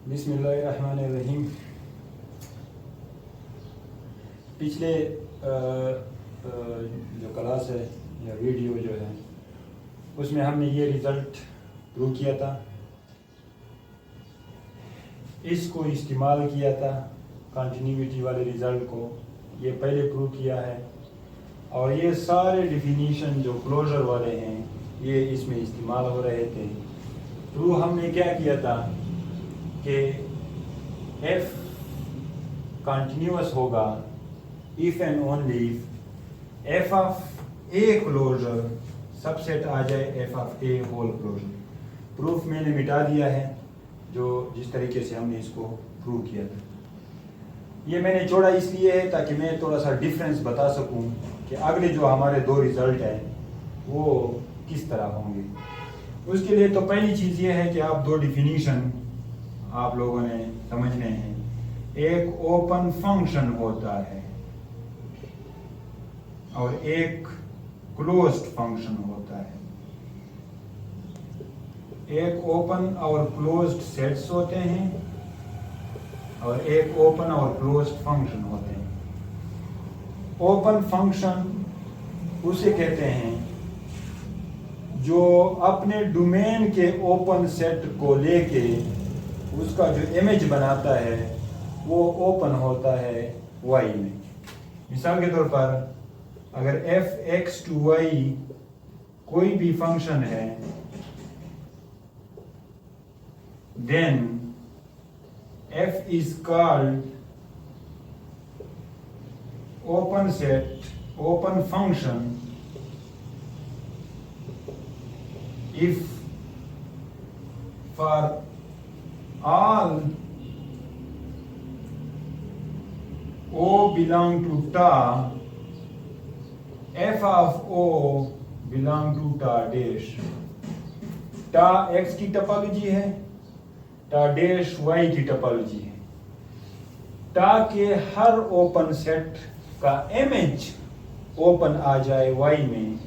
बिस्मिल्लाहिर्रहमानिर्रहीम। पिछले जो क्लास है या वीडियो जो है उसमें हमने ये रिज़ल्ट प्रूव किया था, इसको इस्तेमाल किया था, कंटिन्यूटी वाले रिज़ल्ट को ये पहले प्रूव किया है। और ये सारे डिफिनीशन जो क्लोजर वाले हैं ये इसमें इस्तेमाल हो रहे थे। प्रूव हमने क्या किया था कि f कंटिन्यूअस होगा if and only f of a closure subset आ जाए f of a whole closure. Proof मैंने मिटा दिया है जो जिस तरीके से हमने इसको प्रूव किया था। ये मैंने छोड़ा इसलिए है ताकि मैं थोड़ा सा डिफरेंस बता सकूं कि अगले जो हमारे दो रिजल्ट हैं वो किस तरह होंगे। उसके लिए तो पहली चीज़ ये है कि आप दो डिफिनीशन आप लोगों ने समझने हैं। एक ओपन फंक्शन होता है और एक क्लोज्ड फंक्शन होता है। एक ओपन और क्लोज्ड सेट्स होते हैं और एक ओपन और क्लोज्ड फंक्शन होते हैं। ओपन फंक्शन उसे कहते हैं जो अपने डोमेन के ओपन सेट को लेके उसका जो इमेज बनाता है वो ओपन होता है y में। मिसाल के तौर पर अगर f(x to y) कोई भी फंक्शन है then f is called open set, open function if for all O belong to ta, f of O belong to ta dash। ta x की टोपोलॉजी है, टा डैश y की टोपोलॉजी है। टा के हर ओपन सेट का image open आ जाए y में,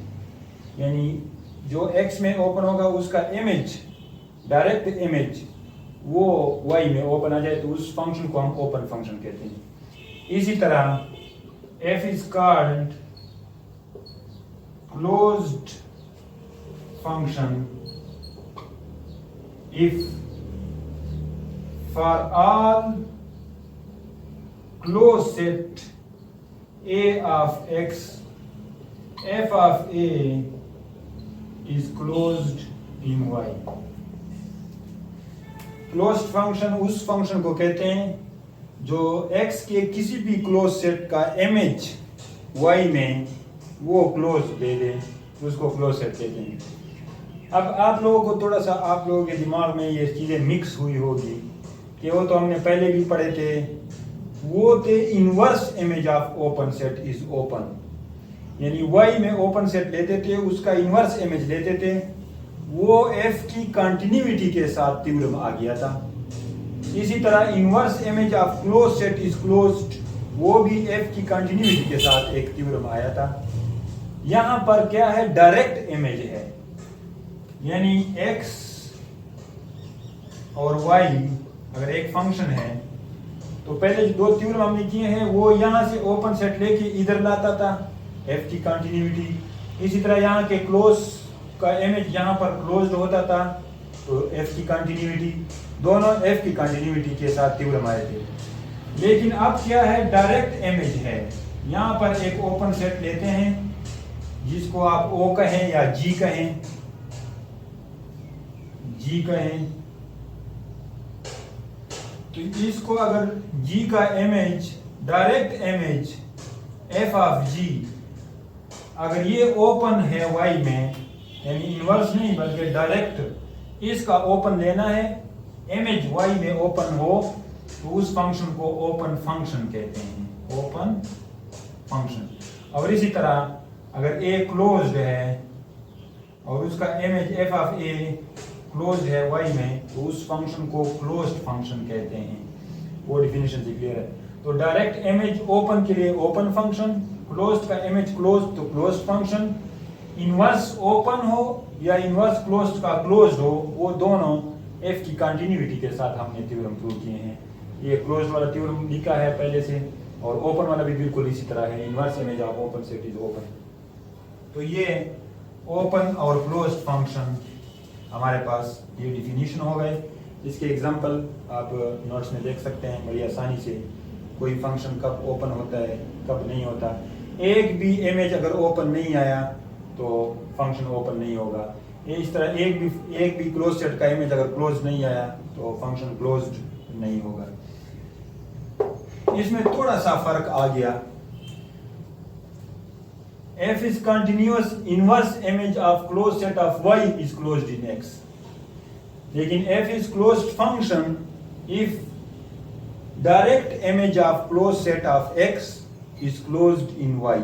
यानी जो x में ओपन होगा उसका इमेज, डायरेक्ट इमेज वो y में ओपन आ जाए तो उस फंक्शन को हम ओपन फंक्शन कहते हैं। इसी तरह f is called closed function if for all closed set a of x f of a is closed in y। Closed function उस फंक्शन को कहते हैं जो x के किसी भी क्लोज सेट का इमेज y में वो क्लोज दे दे, उसको क्लोज सेट कहते हैं। अब आप लोगों को थोड़ा सा आप लोगों के दिमाग में ये चीज़ें मिक्स हुई होगी कि वो तो हमने पहले भी पढ़े थे, वो थे inverse image of open set is open, यानी y में ओपन सेट लेते थे उसका इनवर्स इमेज लेते थे, वो f की कंटिन्यूटी के साथ थ्योरम आ गया था। इसी तरह inverse image of close set is closed, वो भी f की कंटिन्यूटी के साथ एक थ्योरम आया था। यहां पर क्या है, डायरेक्ट इमेज है, यानी x और y अगर एक फंक्शन है तो पहले जो दो थ्योरम हमने किए हैं वो यहां से ओपन सेट लेके इधर लाता था f की कंटिन्यूटी। इसी तरह यहाँ के क्लोज का इमेज यहाँ पर क्लोज्ड होता था तो f की कंटिन्यूटी, दोनों f की कंटिन्यूटी के साथ थ्योरम आए थे। लेकिन अब क्या है, डायरेक्ट इमेज है। यहाँ पर एक ओपन सेट लेते हैं जिसको आप O कहें या G कहें, तो इसको अगर G का image, direct image f of G अगर ये ओपन है y में, यानी इनवर्स नहीं बल्कि डायरेक्ट इसका ओपन लेना है, इमेज y में ओपन हो तो उस फंक्शन को ओपन फंक्शन कहते हैं, ओपन फंक्शन। और इसी तरह अगर a क्लोज्ड है और उसका image f of a closed है y में तो उस फंक्शन को क्लोज्ड फंक्शन कहते हैं। वो डिफिनेशन से क्लियर है। तो डायरेक्ट इमेज ओपन के लिए ओपन फंक्शन, क्लोज्ड का इमेज क्लोज तो क्लोज्ड फंक्शन। इनवर्स ओपन हो या इनवर्स क्लोज्ड का क्लोज्ड हो, वो दोनों एफ की कंटिन्यूटी के साथ हमने थ्योरम प्रूव किए हैं। ये क्लोज वाला थ्योरम लिखा है पहले से, और ओपन वाला भी बिल्कुल इसी तरह है, inverse image of open set is open. तो ये ओपन और क्लोज फंक्शन हमारे पास ये डिफिनीशन हो गए। इसके एग्जांपल आप नोट्स में देख सकते हैं बड़ी आसानी से, कोई फंक्शन कब ओपन होता है कब नहीं होता। एक भी इमेज अगर ओपन नहीं आया तो फंक्शन ओपन नहीं होगा। इस तरह एक भी क्लोज सेट का इमेज अगर क्लोज नहीं आया तो फंक्शन क्लोज्ड नहीं होगा। इसमें थोड़ा सा फर्क आ गया। f is continuous inverse image of closed set of y is closed in x, लेकिन f is closed function if direct image of closed set of x is closed in y।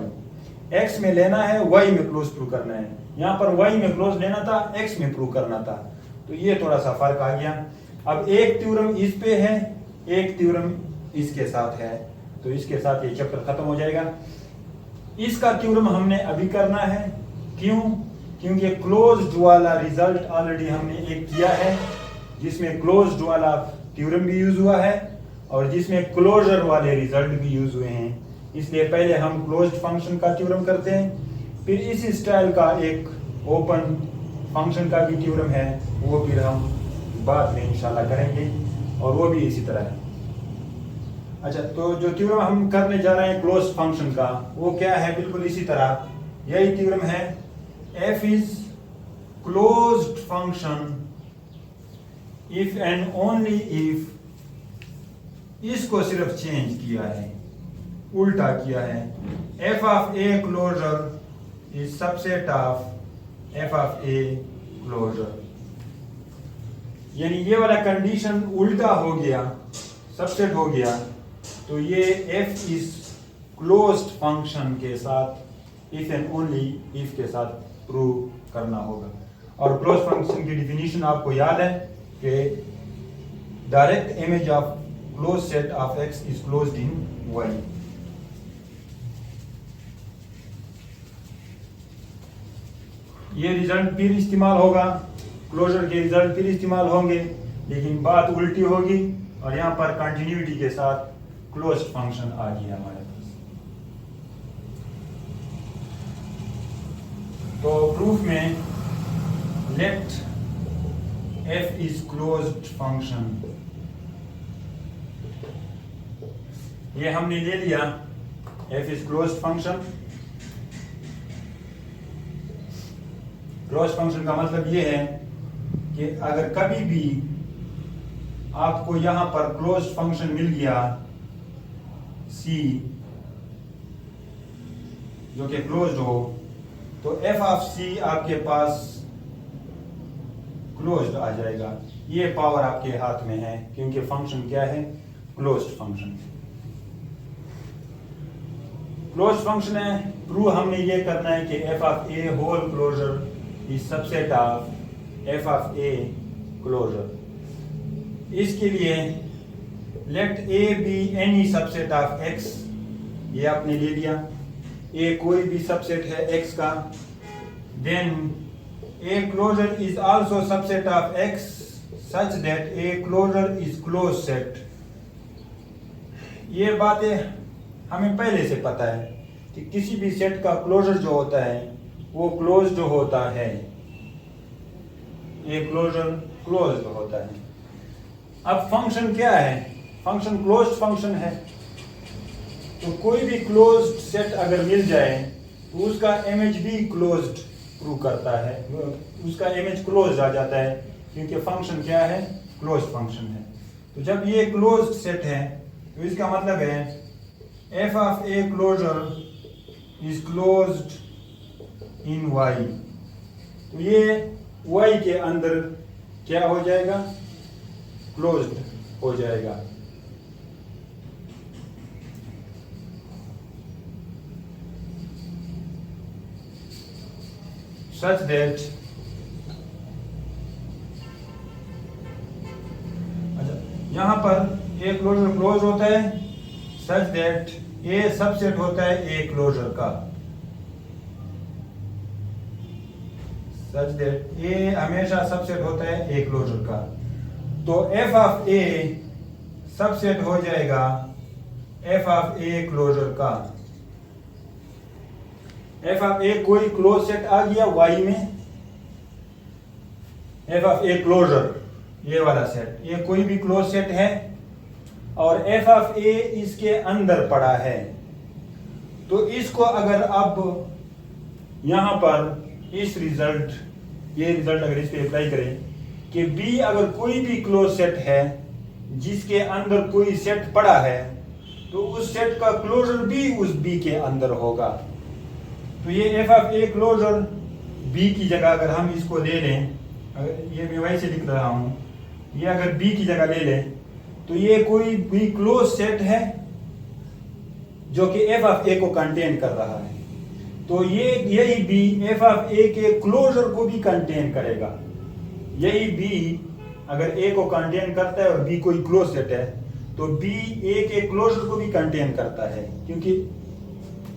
x में लेना है, y में close prove करना है। यहाँ पर y में क्लोज लेना था, x में प्रूव करना था, तो ये थोड़ा सा फर्क आ गया। अब एक थ्योरम इस पे है, एक थ्योरम इसके साथ है, तो इसके साथ ये चैप्टर खत्म हो जाएगा। इसका थ्योरम हमने अभी करना है, क्यों? क्योंकि क्लोज्ड वाला रिजल्ट ऑलरेडी हमने एक किया है, जिसमें क्लोज्ड वाला थ्योरम भी यूज हुआ है और जिसमें क्लोजर वाले रिजल्ट भी यूज हुए हैं। इसलिए पहले हम क्लोज्ड फंक्शन का थ्योरम करते हैं, फिर इसी स्टाइल का एक ओपन फंक्शन का भी थ्योरम है, वो फिर हम बाद में इंशाल्लाह करेंगे, और वो भी इसी तरह है। अच्छा, तो जो थ्योरम हम करने जा रहे हैं क्लोज फंक्शन का, वो क्या है? बिल्कुल इसी तरह यही थ्योरम है, f is closed function if and only if, इसको सिर्फ चेंज किया है, उल्टा किया है। f of a closure is subset of f of a closure, यानी ये वाला कंडीशन उल्टा हो गया, सबसेट हो गया, तो ये f इज क्लोज्ड फंक्शन के साथ इफ एंड ओनली इफ के साथ प्रूव करना होगा। और क्लोज फंक्शन की डिफिनीशन आपको याद है कि direct image of close set of x is closed in y। ये रिजल्ट फिर इस्तेमाल होगा, क्लोजर के रिजल्ट फिर इस्तेमाल होंगे, लेकिन बात उल्टी होगी, और यहाँ पर कंटिन्यूटी के साथ क्लोज फंक्शन आ गया हमारे पास। तो प्रूफ में let f is closed function, ये हमने ले लिया, f is closed function. Close function का मतलब ये है कि अगर कभी भी आपको यहां पर क्लोज फंक्शन मिल गया c जो कि क्लोज्ड हो, तो f ऑफ c आपके पास क्लोज्ड आ जाएगा। ये पावर आपके हाथ में है, क्योंकि फंक्शन क्या है? Closed function. क्लोज्ड फंक्शन है, प्रूव हमने ये करना है कि f of a whole closure is subset of f of a closure. इसके लिए let a B any subset of x, ये आपने ले लिया, a कोई भी सबसेट है x का, then a closure is also subset of x such that a closure is close set. ये बातें हमें पहले से पता है कि किसी भी सेट का क्लोजर जो होता है वो क्लोज्ड होता है, ये क्लोजर क्लोज्ड होता है। अब फंक्शन क्या है? फंक्शन क्लोज्ड फंक्शन है, तो कोई भी क्लोज्ड सेट अगर मिल जाए तो उसका इमेज भी क्लोज्ड प्रूव करता है, उसका इमेज क्लोज्ड आ जाता है, क्योंकि फंक्शन क्या है? क्लोज्ड फंक्शन है। तो जब ये क्लोज्ड सेट है तो इसका मतलब है f of a closure is closed in y, तो ये y के अंदर क्या हो जाएगा? क्लोज्ड हो जाएगा। सच दैट, अच्छा यहां पर a क्लोजर क्लोज होता है सच दैट a सबसेट होता है a क्लोजर का, सच दैट a हमेशा सबसेट होता है a क्लोजर का। तो एफ ऑफ ए सबसेट हो जाएगा एफ ऑफ ए क्लोजर का। एफ ऑफ ए कोई क्लोज सेट आ गया वाई में, एफ ऑफ ए क्लोजर ये वाला सेट, ये कोई भी क्लोज सेट है और एफ ऑफ ए इसके अंदर पड़ा है। तो इसको अगर अब यहां पर इस रिजल्ट, ये रिजल्ट अगर इस पे अप्लाई करें कि बी अगर कोई भी क्लोज सेट है जिसके अंदर कोई सेट पड़ा है तो उस सेट का क्लोजर भी उस बी के अंदर होगा। तो ये F of A closure B की जगह अगर हम इसको ले लें, अगर ये मैं वैसे लिख रहा हूं, ये अगर बी की जगह ले लें तो ये कोई भी क्लोज सेट है जो कि एफ ऑफ ए को कंटेन कर रहा है। तो ये यही बी एफ ऑफ ए के क्लोजर को भी कंटेन करेगा। यही बी अगर ए को कंटेन करता है और बी कोई क्लोज सेट है तो बी ए के क्लोजर को भी कंटेन करता है, क्योंकि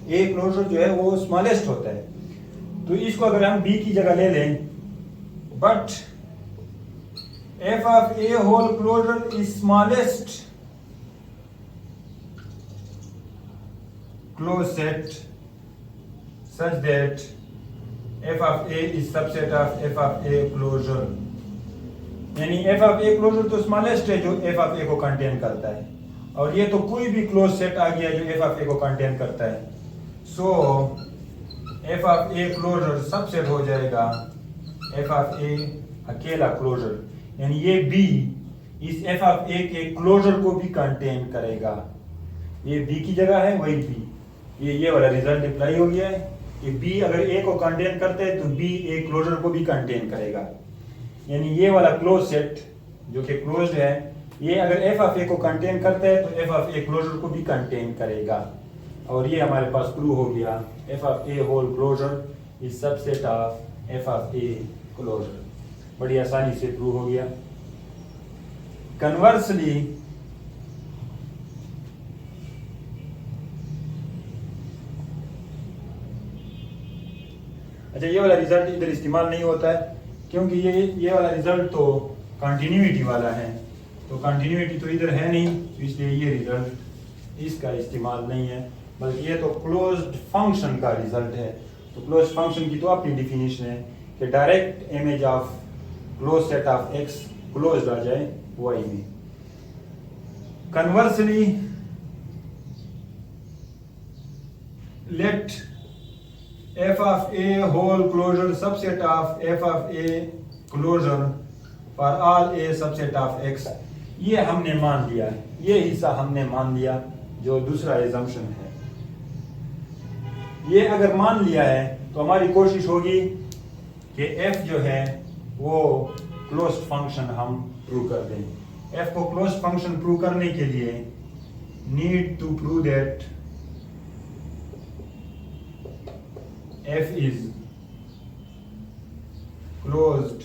ए क्लोजर जो है वो स्मॉलेस्ट होता है। तो इसको अगर हम बी की जगह ले लें, but F of A whole closure is smallest close set such that f of a is subset of f of a closure, यानी f of a closure तो स्मॉलेस्ट है जो f of a को contain करता है, और ये तो कोई भी क्लोज सेट आ गया जो f of a को कंटेन करता है। So f of a closure subset हो जाएगा f of a अकेला क्लोजर, यानी ये b इस f of a के क्लोजर को भी कंटेन करेगा। ये b की जगह है वही b, ये वाला रिजल्ट अप्लाई हो गया है कि B अगर A को कंटेन करते हैं तो B A क्लोजर को भी कंटेन करेगा। यानी ये वाला क्लोज सेट जो कि क्लोज्ड है, ये अगर F ऑफ A को कंटेन करता है तो F ऑफ A क्लोजर को भी कंटेन करेगा। और ये हमारे पास प्रूव हो गया F of A whole closure is subset of F of A closure. बड़ी आसानी से प्रूव हो गया। कन्वर्सली अच्छा, ये वाला रिजल्ट इधर इस्तेमाल नहीं होता है क्योंकि ये वाला रिजल्ट तो कंटिन्यूटी वाला है, तो कंटिन्यूटी तो इधर है नहीं, तो इसलिए ये रिजल्ट इसका इस्तेमाल नहीं है, बल्कि ये तो क्लोज्ड फंक्शन का रिजल्ट है। तो क्लोज्ड फंक्शन की तो अपनी डिफिनीशन है कि direct image of close set of x closed आ जाए वाई में। Conversely let f of a whole closure subset of f of a closure for all a subset of x, ये हमने मान लिया, ये हिस्सा हमने मान लिया जो दूसरा एजम्पशन है। ये अगर मान लिया है तो हमारी कोशिश होगी कि f जो है वो क्लोज्ड फंक्शन हम प्रूव कर दें। f को क्लोज्ड फंक्शन प्रूव करने के लिए need to prove that f is closed,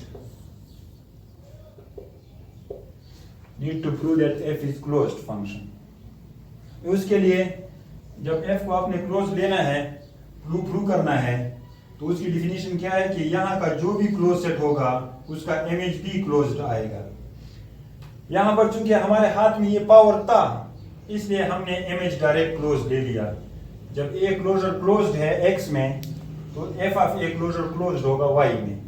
need to prove that f is closed function। उसके लिए जब f को आपने क्लोज लेना है, प्रूव करना है, तो उसकी डिफिनीशन क्या है कि यहाँ का जो भी क्लोज सेट होगा उसका इमेज भी क्लोज्ड आएगा। यहाँ पर चूंकि हमारे हाथ में ये पावर था इसलिए हमने इमेज डायरेक्ट क्लोज ले लिया। जब a क्लोजर क्लोज्ड है x में तो f of a closure closed होगा y में।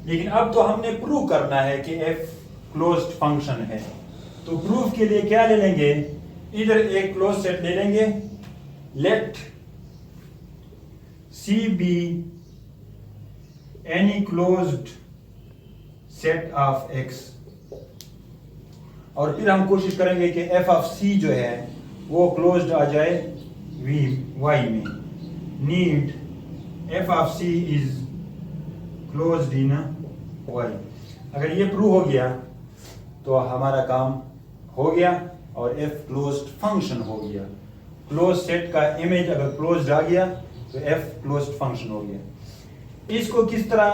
लेकिन अब तो हमने प्रूव करना है कि f क्लोज्ड फंक्शन है, तो प्रूफ के लिए क्या ले लेंगे, इधर एक क्लोज सेट ले लेंगे, late C be any closed set of x, और फिर हम कोशिश करेंगे कि f ऑफ c जो है वो क्लोज्ड आ जाए y में। Need f of c is closed in y। अगर ये प्रूव हो गया तो हमारा काम हो गया और f क्लोज्ड फंक्शन हो गया। क्लोज सेट का इमेज अगर क्लोज्ड आ गया तो f क्लोज्ड फंक्शन हो गया। इसको किस तरह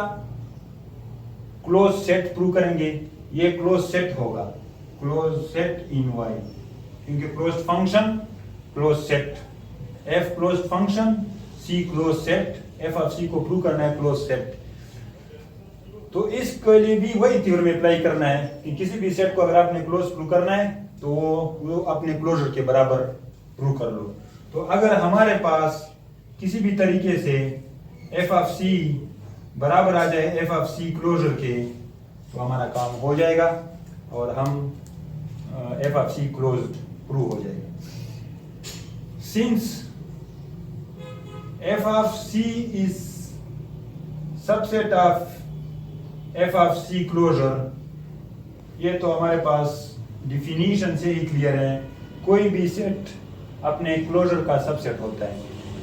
क्लोज सेट प्रूव करेंगे, ये क्लोज सेट होगा, क्लोज सेट इन y, क्योंकि closed function close set, f closed function c close set, f of c को प्रूव करना है क्लोज सेट। तो इसके लिए भी वही थ्योरम अप्लाई करना है कि किसी भी सेट को अगर आपने क्लोज प्रूव करना है तो वो अपने क्लोजर के बराबर प्रूव कर लो। तो अगर हमारे पास किसी भी तरीके से एफ ऑफ सी बराबर आ जाए एफ ऑफ सी क्लोजर के तो हमारा काम हो जाएगा और हम F of C closed prove हो जाएगा। Since F of C is subset of F of C closure, ये तो हमारे पास डिफिनीशन से ही क्लियर है, कोई भी सेट अपने क्लोजर का सबसेट होता है।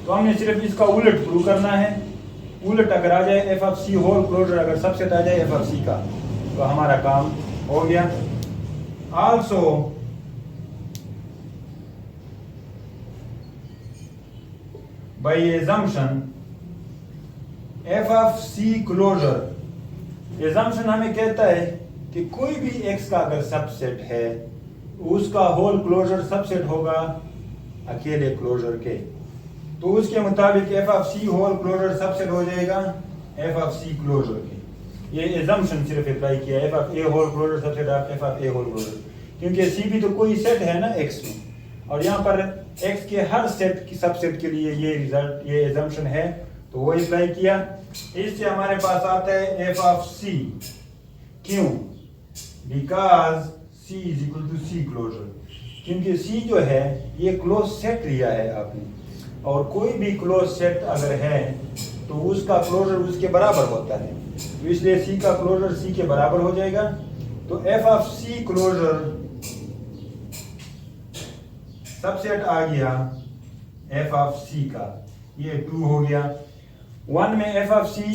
तो हमने सिर्फ इसका उलट प्रूव करना है। उलट अगर आ जाए F of C whole closure अगर सबसेट आ जाए एफ ऑफ सी का तो हमारा काम हो गया। Also by assumption F of C closure, assumption हमें कहता है कि कोई भी एक्स का अगर सबसेट है उसका होल क्लोजर सबसेट होगा अकेले क्लोजर के। तो उसके मुताबिक F of C whole closure subset हो जाएगा एफ ऑफ सी क्लोजर के। ये एजम्पशन सिर्फ अप्लाई किया, F of A whole closure subset of F of A whole closure, क्योंकि सी भी तो कोई सेट है ना एक्स में, और यहाँ पर एक्स के हर सेट की सबसेट के लिए ये रिजल्ट ये एजम्पशन है तो वो अप्लाई किया। इससे हमारे पास आता है एफ ऑफ सी, क्यों? Because C is equal to C closure, क्योंकि सी जो है ये क्लोज सेट लिया है आपने, और कोई भी क्लोज सेट अगर है तो उसका क्लोजर उसके बराबर होता है, तो इसलिए सी का क्लोजर सी के बराबर हो जाएगा। तो f of C closure subset आ गया एफ ऑफ सी का, ये 2 हो गया। 1 में एफ ऑफ सी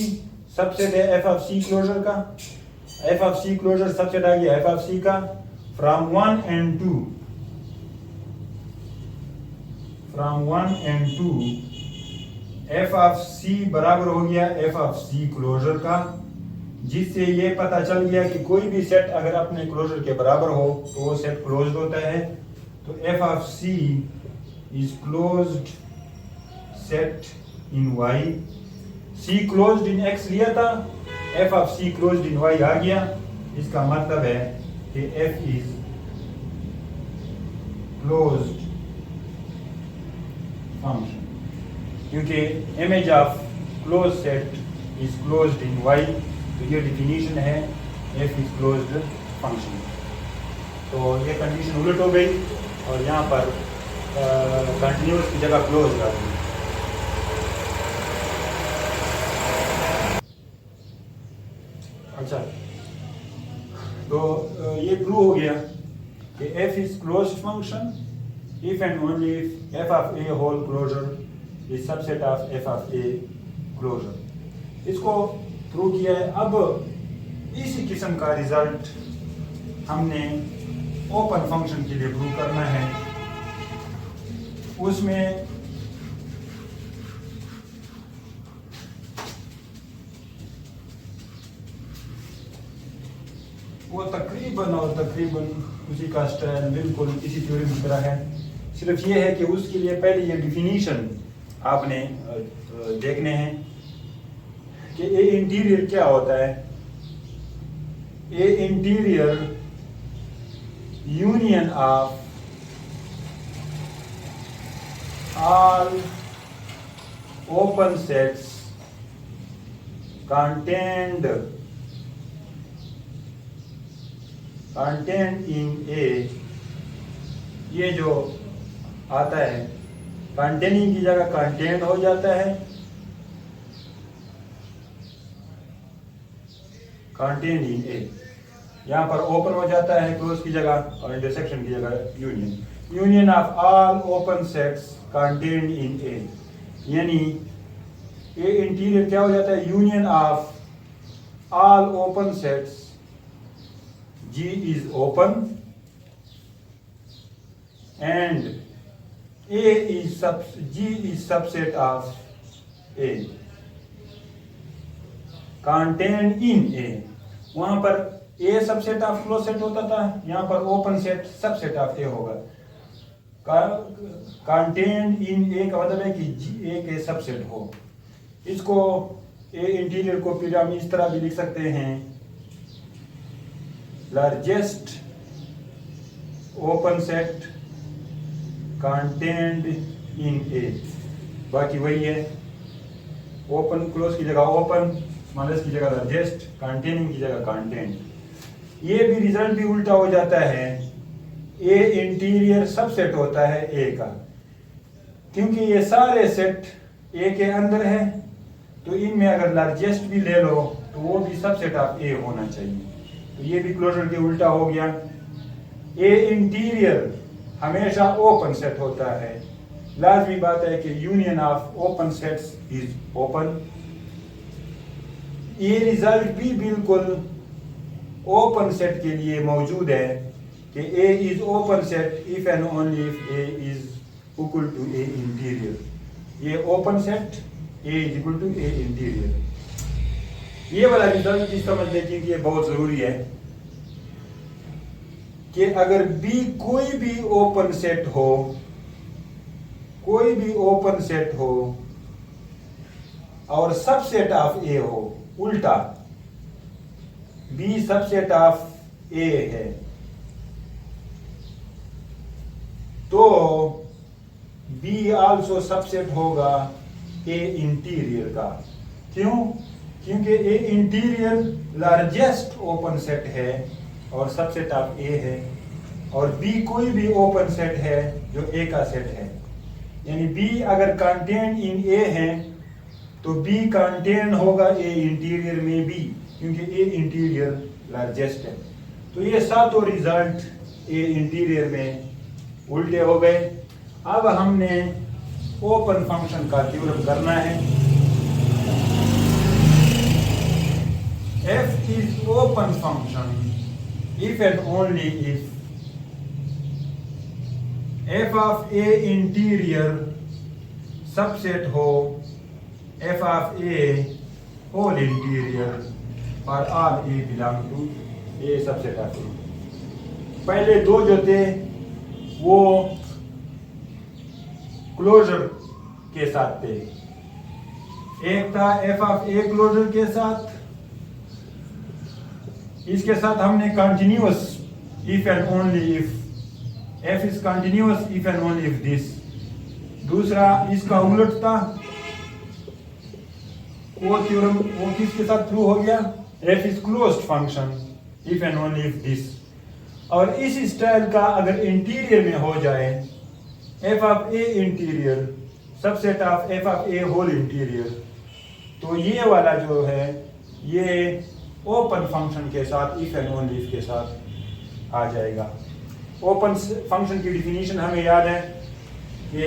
सबसेट है एफ ऑफ सी क्लोजर का, f of C closure subset आ गया एफ ऑफ सी का from 1 and 2, from 1 and 2 f of c बराबर हो गया एफ ऑफ सी क्लोजर का, जिससे ये पता चल गया कि कोई भी सेट अगर अपने क्लोजर के बराबर हो तो वो सेट क्लोज्ड होता है। तो f of C is closed set in y, c closed in x लिया था, f of C closed in y आ गया। इसका मतलब है कि एफ इज क्लोज्ड फंक्शन, क्योंकि image of close set is closed in y, तो ये डिफिनीशन है एफ इज क्लोज्ड फंक्शन। तो ये कंडीशन उलट हो गई और यहाँ पर कंटिन्यूस की जगह क्लोज कर दी। अच्छा, तो ये प्रूव हो गया कि f is closed function if and only if f of a whole closure is subset of f of a closure. इसको प्रूव किया है। अब इसी किस्म का रिजल्ट हमने ओपन फंक्शन के लिए प्रूव करना है। उसमें वो तकरीबन उसी का स्टाइल बिल्कुल इसी थ्योरम की तरह है, सिर्फ ये है कि उसके लिए पहले ये डिफिनीशन आपने देखने हैं कि ए इंटीरियर क्या होता है। A interior union of all open sets contained in A, ये जो आता है कंटेनिंग की जगह कंटेंट हो जाता है, कंटेंट इन ए, यहाँ पर ओपन हो जाता है क्लोज की जगह और इंटरसेक्शन की जगह union of all open sets contained in A, यानी ए इंटीरियर क्या हो जाता है union of all open sets, G is open and G is subset of A contained in A। वहां पर A subset of close set होता था, यहाँ पर open set subset of A होगा। कंटेन्ड इन ए का मतलब है कि ए के सबसेट हो। इसको ए इंटीरियर को फिर हम इस तरह भी लिख सकते हैं largest open set content in A. बाकी वही है, ओपन क्लोज की जगह ओपन, स्मॉलेस्ट की जगह लार्जेस्ट, कंटेनिंग की जगह कंटेंट। ये भी रिजल्ट भी उल्टा हो जाता है, ए इंटीरियर सबसेट होता है ए का, क्योंकि ये सारे सेट ए के अंदर है, तो इनमें अगर लार्जेस्ट भी ले लो तो वो भी सबसेट ऑफ ए होना चाहिए। तो ये भी क्लोजर के उल्टा हो गया। ए इंटीरियर हमेशा ओपन सेट होता है, लाजमी बात है कि union of open sets is open. ये रिजल्ट भी बिल्कुल ओपन सेट के लिए मौजूद है कि A is open set if and only if A is equal to A interior. ये open set A is equal to A interior. ये वाला रिजल्ट भी समझ लीजिए कि ये बहुत जरूरी है कि अगर बी कोई भी ओपन सेट हो, कोई भी ओपन सेट हो और सबसेट ऑफ ए हो, उल्टा बी सबसेट ऑफ ए है, तो बी आल्सो सबसेट होगा ए इंटीरियर का। क्यों? क्योंकि ए इंटीरियर लार्जेस्ट ओपन सेट है और सबसेट ऑफ ए है, और बी कोई भी ओपन सेट है जो ए का सेट है। यानी बी अगर कंटेन इन ए है तो बी कंटेन होगा ए इंटीरियर में भी, क्योंकि ए इंटीरियर लार्जेस्ट है। तो ये सातों रिजल्ट ए इंटीरियर में उल्टे हो गए। अब हमने ओपन फंक्शन का थ्योरम करना है। f is open function if and only if f of a interior subset हो f of a whole interior for all a belong to a subset of a। पहले दो जो थे वो क्लोजर के साथ थे, एक था f of a क्लोजर के साथ, इसके साथ हमने continuous if and only if, f is continuous if and only if this. दूसरा इसका उलट था, वो थ्योरम वो किसके साथ प्रूव हो गया, f is closed function if and only if this. और इस स्टाइल का अगर इंटीरियर में हो जाए f of a interior subset of f of a whole interior, तो ये वाला जो है ये ओपन फंक्शन के साथ इफ एंड ओनली इफ के साथ आ जाएगा। ओपन फंक्शन की डिफिनीशन हमें याद है कि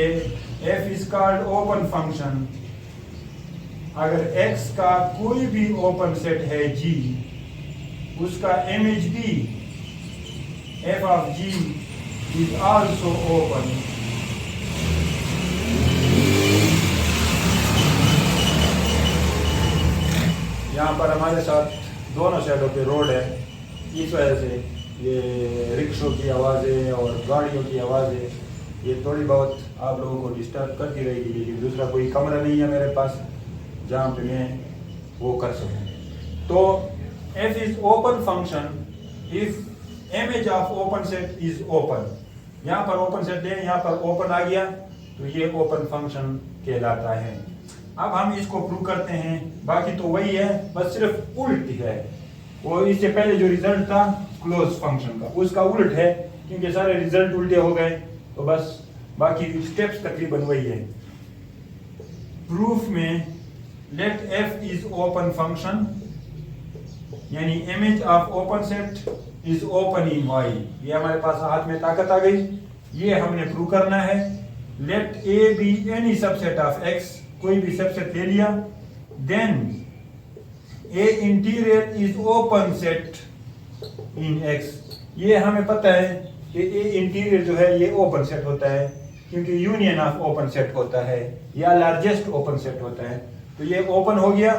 f is called open function अगर x का कोई भी ओपन सेट है g, उसका इमेज भी f of g is also open. यहाँ पर हमारे साथ दोनों साइडों पे रोड है, इस वजह से ये रिक्शों की आवाज़ें और गाड़ियों की आवाज़ें ये थोड़ी बहुत आप लोगों को डिस्टर्ब करती रहेगी, लेकिन दूसरा कोई कमरा नहीं है मेरे पास जहाँ पे मैं वो कर सकूँ। तो f is open function if image of open set is open. यहाँ पर ओपन सेट है, यहाँ पर ओपन आ गया तो ये ओपन फंक्शन कहलाता है। अब हम इसको प्रूव करते हैं, बाकी तो वही है, बस सिर्फ उल्ट है। वो इससे पहले जो रिजल्ट था क्लोज फंक्शन का, उसका उल्ट है, क्योंकि सारे रिजल्ट उल्टे हो गए, तो बस बाकी स्टेप्स तकरीबन वही है। प्रूफ में let f is open function, यानी image of open set is open in y। ये हमारे पास हाथ में ताकत आ गई, ये हमने प्रूव करना है। Let a B any subset of x, कोई भी सबसेट ले लिया, then A interior is open set in x। ये हमें पता है कि ए इंटीरियर जो है ये ओपन सेट होता है, क्योंकि यूनियन ऑफ ओपन सेट होता है या लार्जेस्ट ओपन सेट होता है। तो ये ओपन हो गया,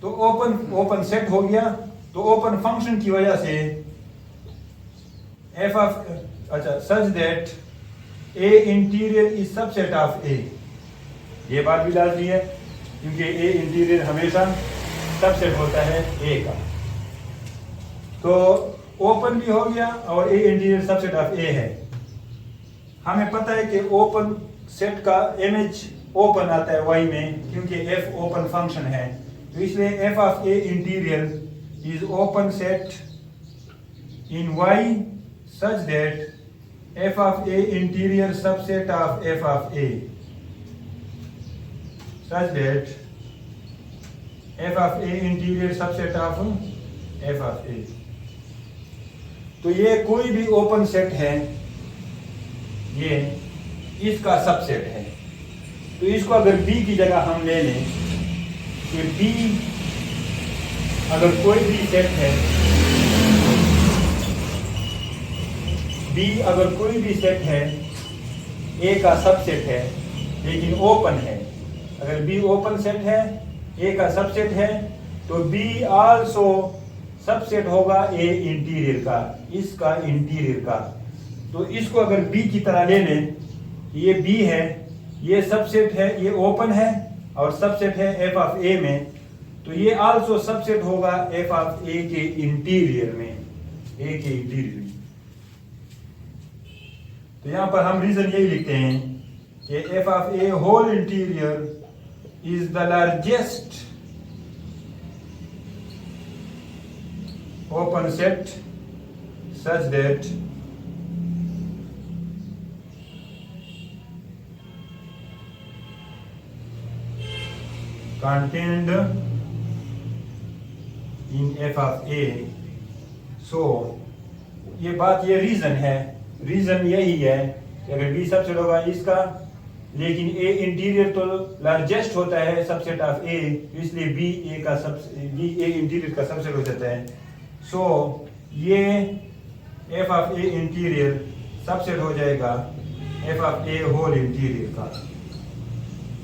तो ओपन सेट हो गया, तो ओपन फंक्शन की वजह से f of such that A interior is subset of A. ये बात भी लाजमी है, क्योंकि ए इंटीरियर हमेशा सबसेट होता है ए का। तो ओपन भी हो गया और ए इंटीरियर सबसेट ऑफ ए है। हमें पता है कि ओपन सेट का इमेज ओपन आता है y में, क्योंकि f ओपन फंक्शन है, तो इसलिए f of a interior is open set in y such that f of a interior subset of f of a, such that f of a interior subset of f of a। तो ये कोई भी open set है, ये इसका subset है। तो इसको अगर b की जगह हम ले लें कि b अगर कोई भी सेट है, b अगर कोई भी सेट है a का सबसेट है लेकिन ओपन है, अगर b ओपन सेट है a का सबसेट है तो b आल्सो सबसेट होगा a इंटीरियर का, इसका इंटीरियर का। तो इसको अगर b की तरह ले लें, ये b है, ये सबसेट है, ये ओपन है और सबसेट है f ऑफ a में, तो ये आल्सो सबसेट होगा f ऑफ a के इंटीरियर में, a के इंटीरियर में। तो यहां पर हम रीजन यही लिखते हैं कि f of a whole interior is the largest open set such that contained in f of a। so ये बात, ये रीजन है, रीजन यही है कि अगर b सबसेट होगा इसका, लेकिन a इंटीरियर तो लार्जेस्ट होता है सबसेट ऑफ a, इसलिए b a इंटीरियर का सबसेट हो जाता है। सो ये f of a interior subset हो जाएगा f of a whole interior का,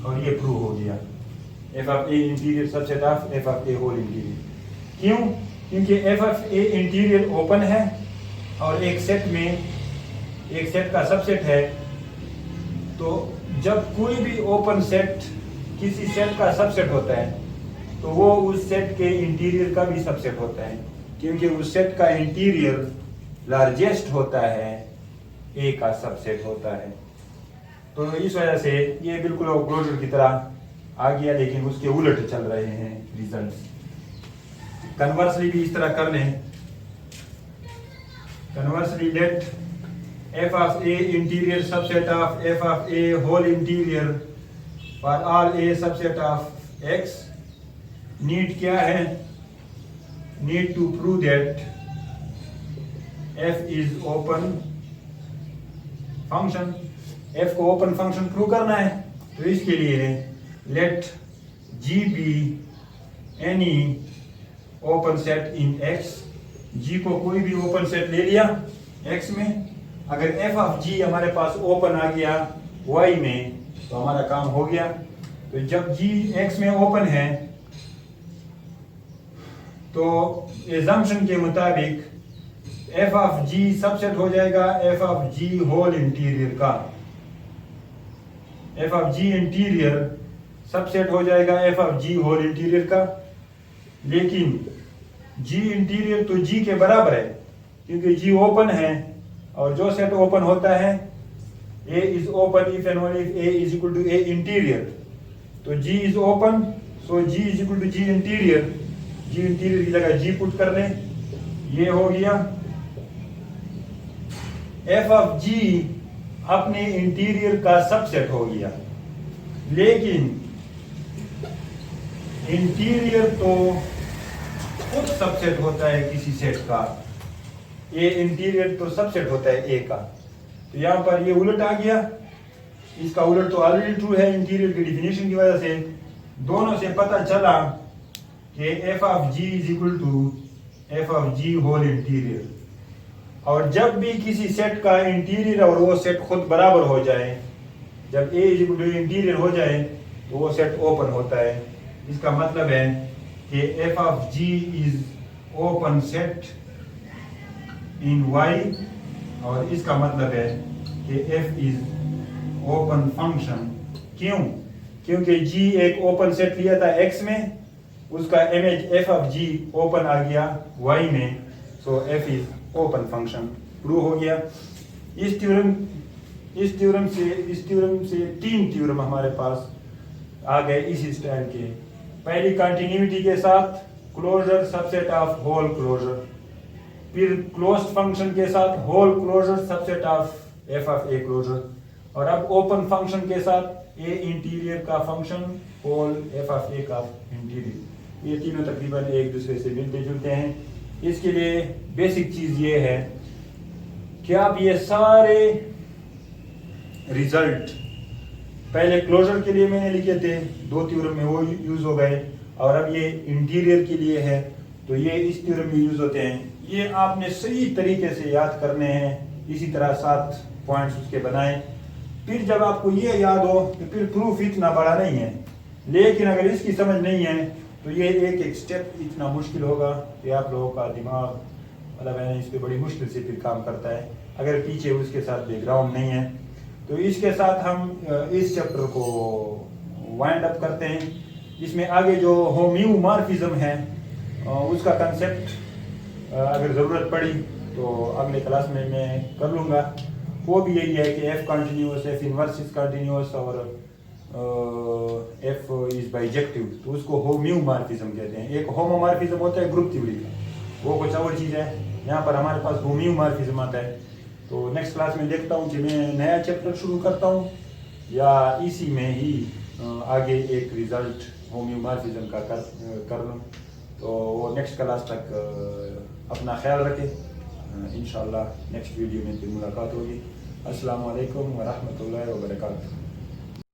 और ये प्रूव हो गया f of a interior subset of f of a whole interior. क्यों? क्योंकि f of a interior open है और एक सेट का सबसेट है। तो जब कोई भी ओपन सेट किसी सेट का सबसेट होता है तो वो उस सेट के इंटीरियर का भी सबसेट होता है, क्योंकि उस सेट का इंटीरियर लार्जेस्ट होता है, ए का सबसेट होता है। तो इस वजह से ये बिल्कुल क्लोजर की तरह आ गया, लेकिन उसके उलट चल रहे हैं रिजल्ट्स। कन्वर्सली भी इस तरह कर लें, conversely let f of a interior subset of f of a whole interior for all a subset of x। Need क्या है? need to prove that f is open function, f को open function prove करना है। तो इसके लिए let g be any open set in x। g को कोई भी ओपन सेट ले लिया x में, अगर f ऑफ g हमारे पास ओपन आ गया y में तो हमारा काम हो गया। तो जब g x में ओपन है तो एजम्पशन के मुताबिक f ऑफ g सबसेट हो जाएगा f of g whole interior का, f of g interior subset हो जाएगा f of g whole interior का। लेकिन g इंटीरियर तो g के बराबर है, क्योंकि g ओपन है और जो सेट ओपन होता है a is open if and only if a is equal to a interior. तो g is open, so g is equal to g interior, g interior की जगह g पुट कर लें, ये हो गया। f ऑफ g अपने इंटीरियर का सबसेट हो गया, लेकिन इंटीरियर तो खुद सबसेट होता है किसी सेट का, ए इंटीरियर तो सबसेट होता है ए का। तो यहाँ पर ये उलट आ गया, इसका उलट तो ऑलरेडी ट्रू है इंटीरियर की डिफिनेशन की वजह से। दोनों से पता चला कि f of g is equal to f of g whole interior. और जब भी किसी सेट का इंटीरियर और वो सेट खुद बराबर हो जाए, जब a is equal to interior हो जाए तो वो सेट ओपन होता है। इसका मतलब है कि f of g is open set in y, और इसका मतलब है कि f इज ओपन फंक्शन। क्यों? क्योंकि g एक ओपन सेट लिया था x में, उसका image f of g open आ गया y में, so f is open function prove हो गया। इस थ्योरम से 3 थ्योरम हमारे पास आ गए इस स्टाइल के। पहली कंटिन्यूटी के साथ closure subset of whole closure, फिर क्लोज्ड फंक्शन के साथ whole closure subset of F of A closure, और अब ओपन फंक्शन के साथ ए इंटीरियर का function whole F of A का इंटीरियर। ये तीनों तकरीबन एक दूसरे से मिलते जुलते हैं। इसके लिए बेसिक चीज ये है कि आप ये सारे रिजल्ट पहले क्लोजर के लिए मैंने लिखे थे, 2 थ्योरम में वो यूज हो गए, और अब ये इंटीरियर के लिए है तो ये इस थ्योरम में यूज होते हैं। ये आपने सही तरीके से याद करने हैं। इसी तरह 7 पॉइंट्स उसके बनाएं। फिर जब आपको ये याद हो तो फिर प्रूफ इतना बड़ा नहीं है, लेकिन अगर इसकी समझ नहीं है तो ये एक स्टेप इतना मुश्किल होगा कि आप लोगों का दिमाग मतलब है इस पर बड़ी मुश्किल से फिर काम करता है अगर पीछे उसके साथ बैकग्राउंड नहीं है। तो इसके साथ हम इस चैप्टर को वाइंड अप करते हैं। इसमें आगे जो होम्योमॉर्फिज्म है उसका कंसेप्ट अगर ज़रूरत पड़ी तो अगले क्लास में मैं कर लूँगा। वो भी यही है कि F continuous, F inverse is continuous और एफ इज बाइजेक्टिव, तो उसको होम्योमॉर्फिज्म कहते हैं। एक होमोमॉर्फिज्म होता है ग्रुप थ्योरी का, वो कुछ और चीज़ है। यहाँ पर हमारे पास होम्योमॉर्फिज्म आता है। तो नेक्स्ट क्लास में देखता हूँ कि मैं नया चैप्टर शुरू करता हूँ या इसी में ही आगे एक रिजल्ट होम्योमॉर्फिज्म का कर लूँ। तो वो नेक्स्ट क्लास तक अपना ख्याल रखें। इंशाल्लाह नेक्स्ट वीडियो में फिर मुलाकात होगी। अस्सलाम वालेकुम व रहमतुल्लाहि व बरकातहू।